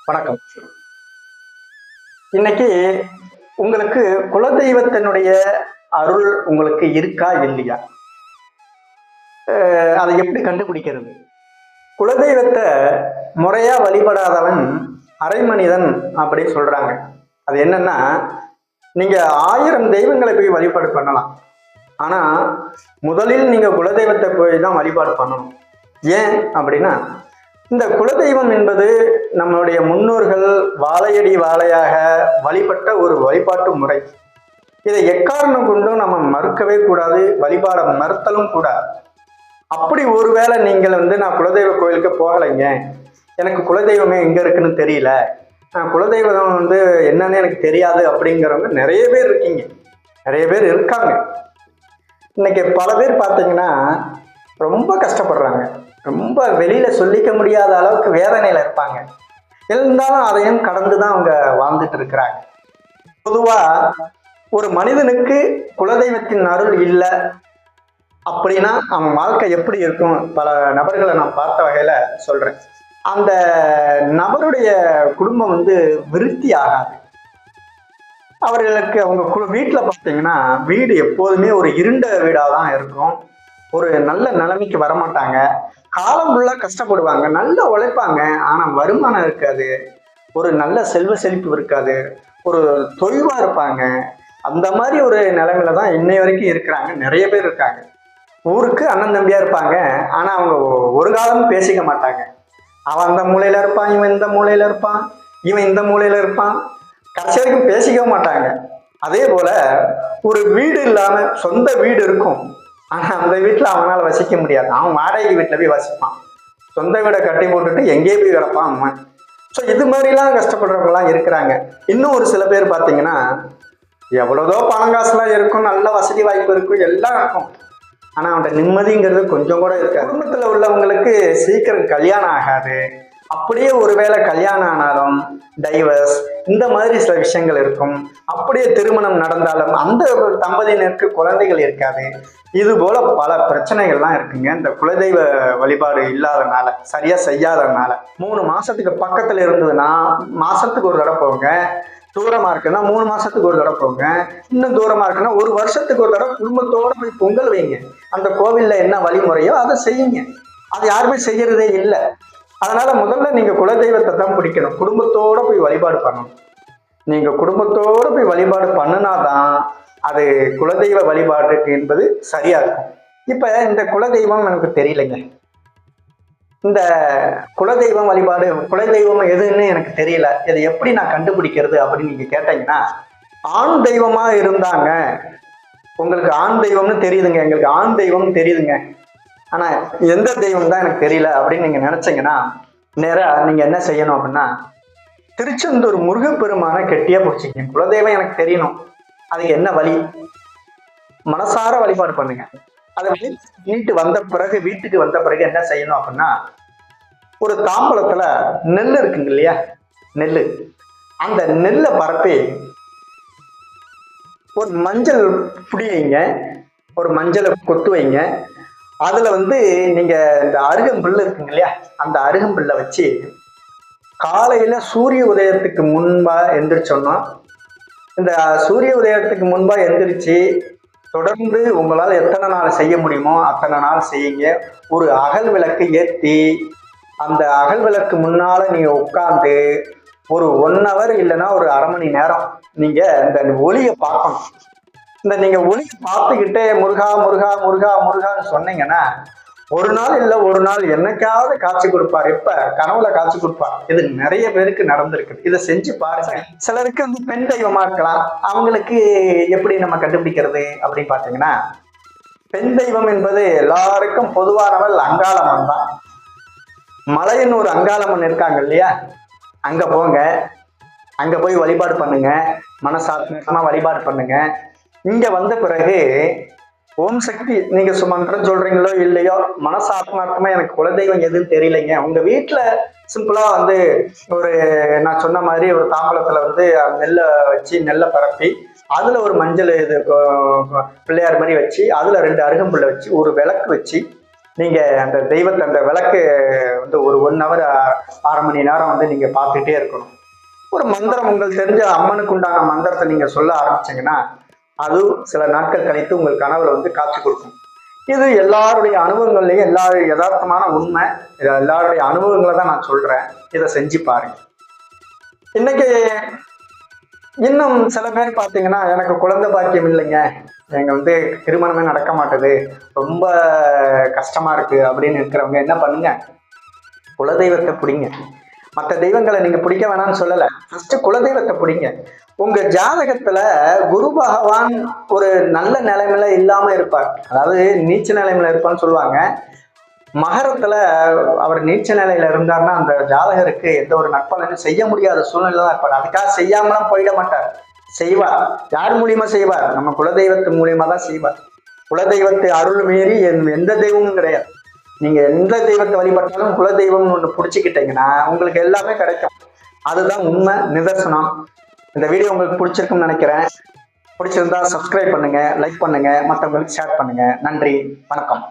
வணக்கம். இன்னைக்கு உங்களுக்கு குலதெய்வத்தினுடைய அருள் உங்களுக்கு இருக்கா இல்லையா? அதை எப்படி கண்டுபிடிக்கிறது? குலதெய்வத்தை முறையா வழிபடாதவன் அரை மனிதன் அப்படின்னு சொல்றாங்க. அது என்னன்னா, நீங்க 1000 தெய்வங்களை போய் வழிபாடு பண்ணலாம். ஆனா முதலில் நீங்க குலதெய்வத்தை போய் தான் வழிபாடு பண்ணணும். ஏன் அப்படின்னா, இந்த குலதெய்வம் என்பது நம்மளுடைய முன்னோர்கள் வாழையடி வாழையாக வழிபட்ட ஒரு வழிபாட்டு முறை. இதை எக்காரணம் கொண்டும் நம்ம மறுக்கவே கூடாது, வழிபாட மறுத்தலும் கூடாது. அப்படி ஒருவேளை நீங்கள் நான் குலதெய்வ கோயிலுக்கு போகலைங்க, எனக்கு குலதெய்வமே எங்க இருக்குன்னு தெரியல, குலதெய்வம் என்னன்னு எனக்கு தெரியாது அப்படிங்கிறவங்க நிறைய பேர் இருக்கீங்க, நிறைய பேர் இருக்காங்க. இன்னைக்கு பல பேர் பார்த்தீங்கன்னா ரொம்ப கஷ்டப்படுறாங்க, ரொம்ப வெளியில சொல்லிக்க முடியாத அளவுக்கு வேதனையில இருப்பாங்க. இருந்தாலும் அதையும் கடந்துதான் அவங்க வாழ்ந்துட்டு இருக்கிறாங்க. பொதுவா ஒரு மனிதனுக்கு குலதெய்வத்தின் அருள் இல்லை அப்படின்னா அவன் வாழ்க்கை எப்படி இருக்கும்? பல நபர்களை நான் பார்த்த வகையில சொல்றேன். அந்த நபருடைய குடும்பம் விருத்தி ஆகாது. அவர்களுக்கு அவங்க வீட்டில் பார்த்தீங்கன்னா வீடு எப்போதுமே ஒரு இருண்ட வீடாக தான் இருக்கும். ஒரு நல்ல நிலைமைக்கு வரமாட்டாங்க. காலம் ஃபுல்லாக கஷ்டப்படுவாங்க, நல்லா உழைப்பாங்க, ஆனால் வருமானம் இருக்காது, ஒரு நல்ல செல்வ செழிப்பு இருக்காது, ஒரு தொய்வா இருப்பாங்க. அந்த மாதிரி ஒரு நிலைமையில தான் இன்னை வரைக்கும் இருக்கிறாங்க, நிறைய பேர் இருக்காங்க. ஊருக்கு அண்ணன் தம்பியா இருப்பாங்க, ஆனால் அவங்க ஒரு காலமும் பேசிக்க மாட்டாங்க. அவன் அந்த மூலையில இருப்பான், இவன் இந்த மூலையில இருப்பான், இவன் இந்த மூலையில இருப்பான், கடைசி வரைக்கும் பேசிக்க மாட்டாங்க. அதே போல ஒரு வீடு இல்லாம சொந்த வீடு இருக்கும், ஆனா அந்த வீட்டுல அவனால வசிக்க முடியாது. அவன் வாடகை வீட்டுல போய் வசிப்பான், சொந்த வீடை கட்டி போட்டுட்டு எங்கேயே போய் கிடப்பான் அவன். ஸோ இது மாதிரிலாம் கஷ்டப்படுறவங்கலாம் இருக்கிறாங்க. இன்னும் ஒரு சில பேர் பார்த்தீங்கன்னா எவ்வளோதோ பணம் காசுலாம் இருக்கும், நல்ல வசதி வாய்ப்பு இருக்கும், எல்லாம் இருக்கும், ஆனா அவன்கிட்ட நிம்மதிங்கிறது கொஞ்சம் கூட இருக்காது. குடும்பத்துல உள்ளவங்களுக்கு சீக்கிரம் கல்யாணம் ஆகாது. அப்படியே ஒருவேளை கல்யாணம் ஆனாலும் டைவர்ஸ், இந்த மாதிரி சில விஷயங்கள் இருக்கும். அப்படியே திருமணம் நடந்தாலும் அந்த தம்பதியினருக்கு குழந்தைகள் இருக்காது. இது போல பல பிரச்சனைகள்லாம் இருக்குங்க இந்த குலதெய்வ வழிபாடு இல்லாதனால, சரியா செய்யாதனால. 3 மாசத்துக்கு பக்கத்துல இருந்ததுன்னா மாசத்துக்கு ஒரு தடவை போங்க, தூரமா இருக்குன்னா 3 மாசத்துக்கு ஒரு தடவை போங்க, இன்னும் தூரமா இருக்குன்னா 1 வருஷத்துக்கு ஒரு தடவை குடும்பத்தோட போய் பொங்கல் வைங்க. அந்த கோவில்ல என்ன வழிமுறையோ அதை செய்யுங்க. அது யாருமே செய்யறதே இல்லை. அதனால முதல்ல நீங்க குலதெய்வத்தை தான் பிடிக்கணும், குடும்பத்தோட போய் வழிபாடு பண்ணணும். நீங்க குடும்பத்தோட போய் வழிபாடு பண்ணினாதான் அது குலதெய்வ வழிபாடு என்பது சரியா இருக்கும். இப்ப இந்த குலதெய்வம் எனக்கு தெரியலைங்க, இந்த குலதெய்வம் வழிபாடு, குலதெய்வம் எதுன்னு எனக்கு தெரியல, இதை எப்படி நான் கண்டுபிடிக்கிறது அப்படின்னு நீங்க கேட்டீங்கன்னா, ஆண் தெய்வமா இருந்தாங்க, உங்களுக்கு ஆண் தெய்வம்னு தெரியுதுங்க, எங்களுக்கு ஆண் தெய்வம்னு தெரியுதுங்க, ஆனா எந்த தெய்வம் தான் எனக்கு தெரியல அப்படின்னு நீங்க நினைச்சீங்கன்னா, நேரா நீங்க என்ன செய்யணும் அப்படின்னா, திருச்செந்தூர் முருகப்பெருமான கெட்டியா பிடிச்சிங்க. குலதெய்வம் எனக்கு தெரியணும், அதுக்கு என்ன வழி? மனசார வழிபாடு பண்ணுங்க. அதை வீட்டு வந்த பிறகு, வீட்டுக்கு வந்த பிறகு என்ன செய்யணும் அப்படின்னா, ஒரு தாம்பலத்துல நெல் இருக்குங்க இல்லையா, நெல், அந்த நெல்லை பரப்பி ஒரு மஞ்சள் புடி வைங்க, ஒரு மஞ்சளை கொத்து வைங்க. அதுல நீங்க இந்த அருகம்புல் இருக்குங்க இல்லையா, அந்த அருகம்புல்ல வச்சு காலையில சூரிய உதயத்துக்கு முன்பா எந்திரிச்சோன்னா, இந்த சூரிய உதயத்துக்கு முன்பா எந்திரிச்சு தொடர்ந்து உங்களால் எத்தனை நாள் செய்ய முடியுமோ அத்தனை நாள் செய்யுங்க. ஒரு அகல் விளக்கு ஏற்றி அந்த அகல் விளக்கு முன்னால நீங்க உட்கார்ந்து ஒரு 1 hour இல்லைன்னா ஒரு அரை மணி நேரம் நீங்க இந்த ஒளியை பார்க்கணும். நீங்க ஒளியை பார்த்துக்கிட்டே முருகா முருகா முருகா முருகான்னு சொன்னீங்கன்னா, ஒரு நாள் இல்லை ஒரு நாள் என்னைக்காவது காட்சி கொடுப்பார். இப்ப கனவுல காட்சி கொடுப்பார். இது நிறைய பேருக்கு நடந்திருக்கு. இதை செஞ்சு பாருங்க. சிலருக்கு பெண் தெய்வமா இருக்கலாம், அவங்களுக்கு எப்படி நம்ம கண்டுபிடிக்கிறது அப்படின்னு பாத்தீங்கன்னா, பெண் தெய்வம் என்பது எல்லாருக்கும் பொதுவானவள் அங்காளம்மன் தான். மலையன்னு ஒரு அங்காளம்மன் இருக்காங்க இல்லையா, அங்க போங்க, அங்க போய் வழிபாடு பண்ணுங்க, மனசாத்மா வழிபாடு பண்ணுங்க. இங்க வந்த பிறகு ஓம் சக்தி நீங்க மந்திரம் சொல்றீங்களோ இல்லையோ, மனசாத்மார்த்தமா எனக்கு குலதெய்வம் எதுன்னு தெரியலைங்க, உங்க வீட்டுல சிம்பிளா ஒரு நான் சொன்ன மாதிரி ஒரு தாம்பலத்துல நெல்லை வச்சு நெல்லை பரப்பி அதுல ஒரு மஞ்சள் இது பிள்ளையார் மாதிரி வச்சு அதுல 2 அருகம்புல்லை வச்சு ஒரு விளக்கு வச்சு நீங்க அந்த தெய்வத்தை அந்த விளக்கு வந்து ஒரு 1 ஹவர் 1/2 மணி நேரம் வந்து நீங்க பார்த்துட்டே இருக்கணும். ஒரு மந்திரம் உங்களுக்கு தெரிஞ்ச அம்மனுக்கு உண்டான மந்திரத்தை நீங்க சொல்ல ஆரம்பிச்சீங்கன்னா அது சில நாட்கள் கழித்து உங்கள் கனவுல வந்து காட்சி கொடுக்கும். இது எல்லாருடைய அனுபவங்கள்லயும் யதார்த்தமான உண்மை. எல்லாருடைய அனுபவங்களை தான் நான் சொல்றேன். இதை செஞ்சு பாருங்க. இன்னைக்கு இன்னும் சில பேர் பார்த்தீங்கன்னா எனக்கு குழந்தை பாக்கியம் இல்லைங்க, எங்க வந்து திருமணமே நடக்க மாட்டேது, ரொம்ப கஷ்டமா இருக்கு அப்படின்னு இருக்கிறவங்க என்ன பண்ணுங்க, குலதெய்வத்தை பிடிங்க. மற்ற தெய்வங்களை நீங்க பிடிக்க வேணாம்னு சொல்லல, ஃபர்ஸ்ட் குலதெய்வத்தை பிடிங்க. உங்க ஜாதகத்துல குரு பகவான் ஒரு நல்ல நிலைமையில இல்லாம இருப்பார், அதாவது நீச்ச நிலைமையில இருப்பான்னு சொல்லுவாங்க. மகரத்துல அவர் நீச்ச நிலையில இருந்தார்னா அந்த ஜாதகருக்கு எந்த ஒரு நற்பலனும் செய்ய முடியாத சூழ்நிலை தான் இருப்பார். அதுக்காக செய்யாமலாம் போயிட மாட்டார், செய்வார். யார் மூலியமா செய்வார்? நம்ம குலதெய்வத்து மூலியமா தான் செய்வார். குலதெய்வத்தை அருள் மீறி எந்த தெய்வமும் கிடையாது. நீங்க எந்த தெய்வத்தை வழிபட்டாலும் குலதெய்வம்னு ஒண்ணு பிடிச்சிக்கிட்டீங்கன்னா உங்களுக்கு எல்லாமே கிடைக்கும். அதுதான் உண்மை, நிதர்சனம். இந்த வீடியோ உங்களுக்கு பிடிச்சிருக்குன்னு நினைக்கிறேன். பிடிச்சிருந்தா சப்ஸ்கிரைப் பண்ணுங்க, லைக் பண்ணுங்க, மற்றவங்களுக்கு ஷேர் பண்ணுங்க. நன்றி, வணக்கம்.